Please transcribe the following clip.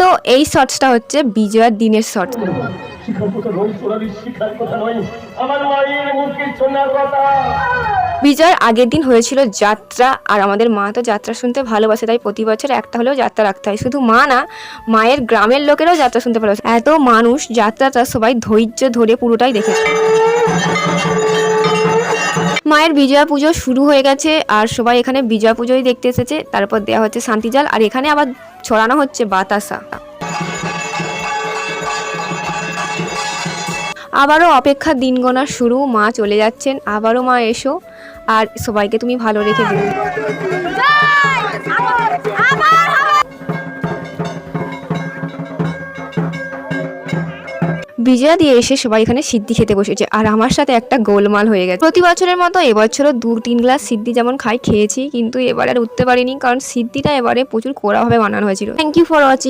তো এই শর্টসটা হচ্ছে বিজয়ার দিনের শর্টস। বিজয়ের আগের দিন হয়েছিল যাত্রা, আর আমাদের মা তো যাত্রা শুনতে ভালোবাসে, তাই প্রতি বছর একটা হলেও যাত্রা রাখতে হয়। শুধু মা না, মায়ের গ্রামের লোকেরাও যাত্রা শুনতে ভালোবাসে। এত মানুষ, যাত্রাটা সবাই ধৈর্য ধরে পুরোটাই দেখেছে। মায়ের বিজয়া পুজো শুরু হয়ে গেছে আর সবাই এখানে বিজয়া পুজোই দেখতে এসেছে। তারপর দেওয়া হচ্ছে শান্তি জল, আর এখানে আবার ছড়ানো হচ্ছে বাতাসা। আবারও অপেক্ষা, দিন গোনা শুরু। মা চলে যাচ্ছেন, আবারও মা এসো আর সবাইকে তুমি ভালো রেখে দিও। বিজয়া দিয়ে এসে সবাই এখানে সিদ্ধি খেতে বসেছে, আর আমার সাথে একটা গোলমাল হয়ে গেছে। প্রতি বছরের মতো এবছরও 2-3 গ্লাস সিদ্ধি যেমন খেয়েছি, কিন্তু এবারে আর উঠতে পারিনি, কারণ সিদ্ধিটা এবারে প্রচুর কড়াভাবে বানানো হয়েছিল। Thank you for watching.